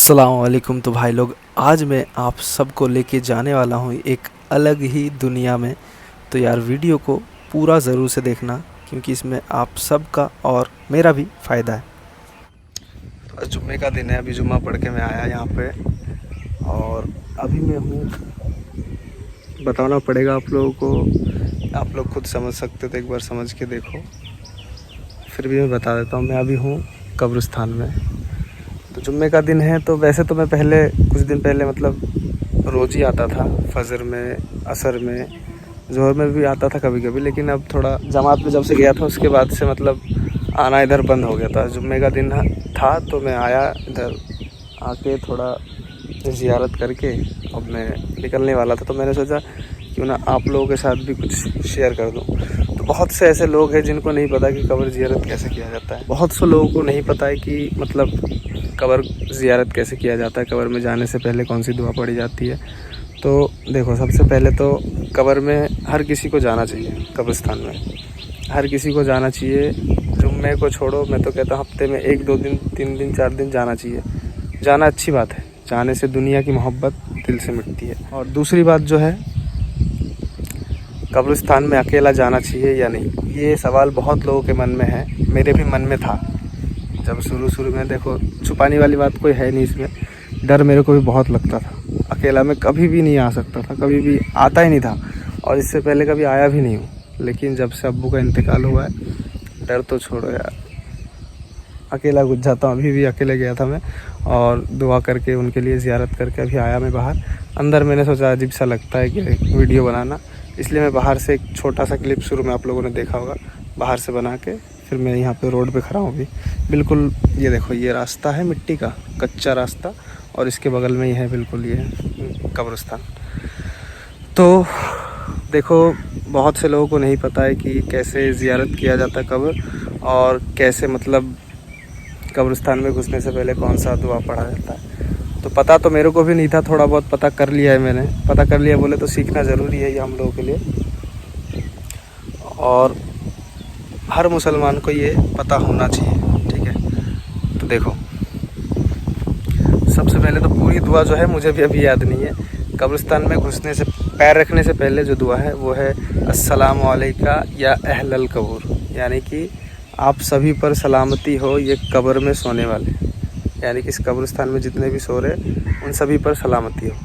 अस्सलामुअलैकुम। तो भाई लोग, आज मैं आप सबको लेके जाने वाला हूँ एक अलग ही दुनिया में। तो यार वीडियो को पूरा ज़रूर से देखना, क्योंकि इसमें आप सबका और मेरा भी फ़ायदा है। तो आज जुम्मे का दिन है, अभी जुम्मा पढ़ के मैं आया यहाँ पे और अभी मैं हूँ, बताना पड़ेगा आप लोगों को, आप लोग खुद समझ सकते तो एक बार समझ के देखो, फिर भी मैं बता देता हूँ। मैं अभी हूँ कब्रिस्तान में। तो जुम्मे का दिन है, तो वैसे तो मैं पहले कुछ दिन पहले मतलब रोज़ ही आता था, फजर में, असर में, जोहर में भी आता था कभी कभी, लेकिन अब थोड़ा जमात में जब से गया था उसके बाद से मतलब आना इधर बंद हो गया था। जुम्मे का दिन था तो मैं आया इधर, आके थोड़ा ज़ियारत करके अब मैं निकलने वाला था। तो मैंने सोचा क्यों ना आप लोगों के साथ भी कुछ शेयर कर दूं। तो बहुत से ऐसे लोग हैं जिनको नहीं पता कि कब्र ज़ियारत कैसे किया जाता है। बहुत से लोगों को नहीं पता है कि मतलब कब्र ज़ियारत कैसे किया जाता है, कब्र में जाने से पहले कौन सी दुआ पढ़ी जाती है। तो देखो, सबसे पहले तो कब्र में हर किसी को जाना चाहिए, कब्रिस्तान में हर किसी को जाना चाहिए। जुम्मे को छोड़ो, मैं तो कहता हूँ हफ्ते में 1-2 दिन, 3 दिन, 4 दिन जाना चाहिए। जाना अच्छी बात है, जाने से दुनिया की मोहब्बत दिल से मिटती है। और दूसरी बात जो है, कब्रिस्तान में अकेला जाना चाहिए या नहीं, ये सवाल बहुत लोगों के मन में है, मेरे भी मन में था जब शुरू में। देखो, छुपाने वाली बात कोई है नहीं इसमें। डर मेरे को भी बहुत लगता था, अकेला मैं कभी भी नहीं आ सकता था, कभी भी आता ही नहीं था, और इससे पहले कभी आया भी नहीं हूँ। लेकिन जब से अब्बू का इंतकाल हुआ है, डर तो छोड़ो यार, अकेला घुस जाता हूँ। अभी भी अकेले गया था मैं, और दुआ करके उनके लिए ज़ियारत करके अभी आया मैं बाहर। अंदर मैंने सोचा अजीब सा लगता है कि वीडियो बनाना, इसलिए मैं बाहर से एक छोटा सा क्लिप, शुरू में आप लोगों ने देखा होगा, बाहर से बना के फिर मैं यहाँ पे रोड पे खड़ा हूँ अभी। बिल्कुल ये देखो, ये रास्ता है मिट्टी का, कच्चा रास्ता, और इसके बगल में ही है बिल्कुल ये कब्रिस्तान। तो देखो, बहुत से लोगों को नहीं पता है कि कैसे ज़ियारत किया जाता है कब्र, और कैसे मतलब कब्रिस्तान में घुसने से पहले कौन सा दुआ पढ़ा जाता है। तो पता तो मेरे को भी नहीं था, थोड़ा बहुत पता कर लिया है मैंने। पता कर लिया बोले तो सीखना ज़रूरी है ये हम लोगों के लिए, और हर मुसलमान को ये पता होना चाहिए, ठीक है। तो देखो, सबसे पहले तो पूरी दुआ जो है मुझे भी अभी याद नहीं है। कब्रिस्तान में घुसने से, पैर रखने से पहले जो दुआ है वो है अस्सलामु अलैका या अहलल कब्र, यानी कि आप सभी पर सलामती हो, ये कब्र में सोने वाले, यानी कि इस कब्रिस्तान में जितने भी सो रहे उन सभी पर सलामती हो।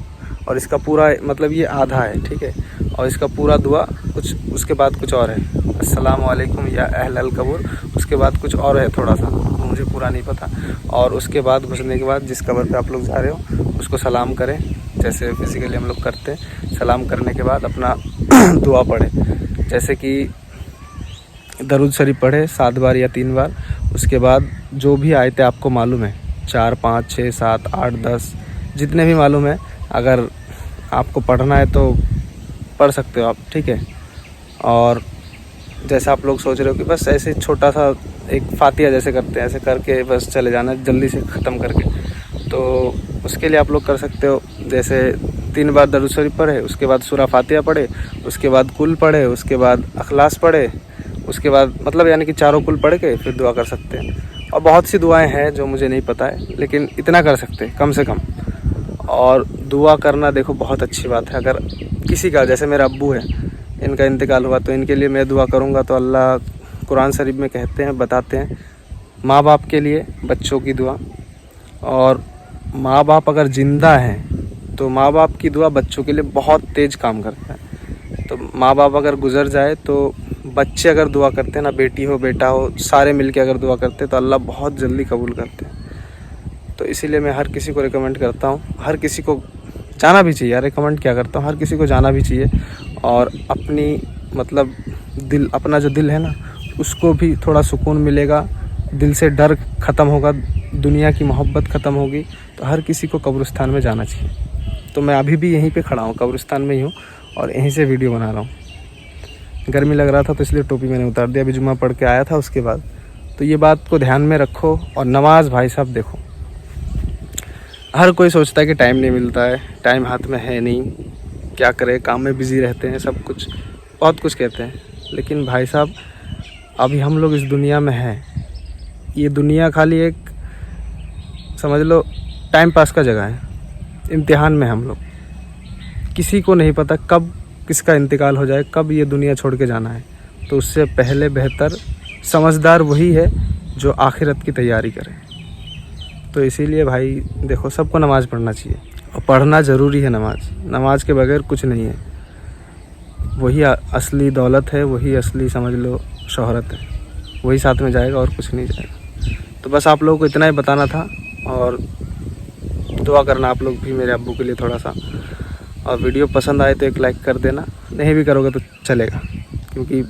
और इसका पूरा मतलब ये आधा है, ठीक है, और इसका पूरा दुआ कुछ उसके बाद कुछ और है, अस्सलामु अलैकुम या अहलल कब्र, उसके बाद कुछ और है थोड़ा सा, मुझे पूरा नहीं पता। और उसके बाद घुसने के बाद जिस कब्र पे आप लोग जा रहे हो उसको सलाम करें, जैसे फिज़िकली हम लोग करते हैं। सलाम करने के बाद अपना दुआ पढ़ें, जैसे कि दरूद शरीफ पढ़े 7 बार या 3 बार। उसके बाद जो भी आयतें आपको मालूम है, 4, 5, 6, 7, 8, 10, जितने भी मालूम है, अगर आपको पढ़ना है तो पढ़ सकते हो आप, ठीक है। और जैसा आप लोग सोच रहे हो कि बस ऐसे छोटा सा एक फातिहा जैसे करते हैं, ऐसे करके बस चले जाना जल्दी से ख़त्म करके, तो उसके लिए आप लोग कर सकते हो, जैसे 3 बार दरूद शरीफ पढ़े, उसके बाद सूरा फातिहा पढ़े, उसके बाद कुल पढ़े, उसके बाद अखलास पढ़े, उसके बाद मतलब यानी कि चारों कुल पढ़ के फिर दुआ कर सकते हैं। और बहुत सी दुआएं हैं जो मुझे नहीं पता है, लेकिन इतना कर सकते हैं कम से कम। और दुआ करना देखो बहुत अच्छी बात है। अगर किसी का, जैसे मेरा अब्बू है, इनका इंतकाल हुआ, तो इनके लिए मैं दुआ करूँगा तो अल्लाह कुरान शरीफ में कहते हैं, बताते हैं, माँ बाप के लिए बच्चों की दुआ, और माँ बाप अगर ज़िंदा हैं तो माँ बाप की दुआ बच्चों के लिए बहुत तेज़ काम करता है। तो माँ बाप अगर गुज़र जाए तो बच्चे अगर दुआ करते हैं ना, बेटी हो बेटा हो, सारे मिलके अगर दुआ करते हैं तो अल्लाह बहुत जल्दी कबूल करते हैं। तो इसीलिए मैं हर किसी को रिकमेंड करता हूँ, हर किसी को जाना भी चाहिए। रिकमेंड क्या करता हूँ, हर किसी को जाना भी चाहिए, और अपनी मतलब दिल, अपना जो दिल है ना, उसको भी थोड़ा सुकून मिलेगा, दिल से डर ख़त्म होगा, दुनिया की मोहब्बत ख़त्म होगी। तो हर किसी को कब्रिस्तान में जाना चाहिए। तो मैं अभी भी यहीं पे खड़ा हूँ, कब्रिस्तान में ही हूँ, और यहीं से वीडियो बना रहा हूँ। गर्मी लग रहा था तो इसलिए टोपी मैंने उतार दिया, अभी जुम्मा पढ़ के आया था उसके बाद। तो ये बात को ध्यान में रखो। और नमाज़ भाई साहब देखो, हर कोई सोचता है कि टाइम नहीं मिलता है, टाइम हाथ में है नहीं, क्या करें, काम में बिज़ी रहते हैं, सब कुछ बहुत कुछ कहते हैं। लेकिन भाई साहब, अभी हम लोग इस दुनिया में हैं, ये दुनिया खाली एक समझ लो टाइम पास का जगह है, इम्तिहान में हम लोग। किसी को नहीं पता कब किसका इंतकाल हो जाए, कब ये दुनिया छोड़ के जाना है। तो उससे पहले बेहतर समझदार वही है जो आखिरत की तैयारी करे। तो इसीलिए भाई देखो, सबको नमाज़ पढ़ना चाहिए, और पढ़ना ज़रूरी है। नमाज के बगैर कुछ नहीं है। वही असली दौलत है, वही असली समझ लो शोहरत है, वही साथ में जाएगा और कुछ नहीं जाएगा। तो बस आप लोगों को इतना ही बताना था, और दुआ करना आप लोग भी मेरे अब्बू के लिए थोड़ा सा। और वीडियो पसंद आए तो एक लाइक कर देना, नहीं भी करोगे तो चलेगा, क्योंकि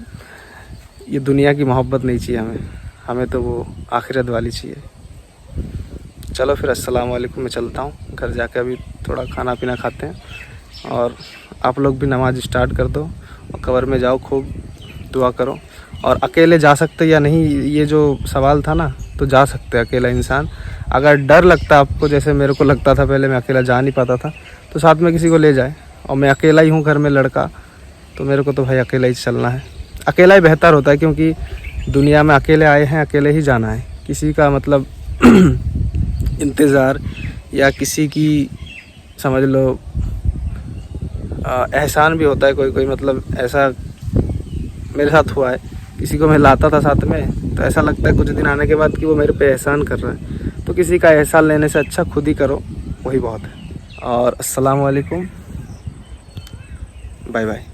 ये दुनिया की मोहब्बत नहीं चाहिए हमें तो वो आखिरत वाली चाहिए। चलो फिर, अस्सलाम वालेकुम। मैं चलता हूँ घर जाके, अभी थोड़ा खाना पीना खाते हैं, और आप लोग भी नमाज़ स्टार्ट कर दो और कब्र में जाओ, खूब दुआ करो। और अकेले जा सकते या नहीं, ये जो सवाल था ना, तो जा सकते अकेला इंसान। अगर डर लगता है आपको, जैसे मेरे को लगता था पहले, मैं अकेला जा नहीं पाता था, तो साथ में किसी को ले जाए। और मैं अकेला ही हूँ घर में लड़का, तो मेरे को तो भाई अकेला ही चलना है। अकेला ही बेहतर होता है, क्योंकि दुनिया में अकेले आए हैं, अकेले ही जाना है। किसी का मतलब इंतज़ार या किसी की समझ लो एहसान भी होता है कोई कोई, मतलब ऐसा मेरे साथ हुआ है। किसी को मैं लाता था साथ में, तो ऐसा लगता है कुछ दिन आने के बाद कि वो मेरे पे एहसान कर रहा है। तो किसी का एहसान लेने से अच्छा खुद ही करो, वही बहुत है। और अस्सलाम वालेकुम, बाय बाय।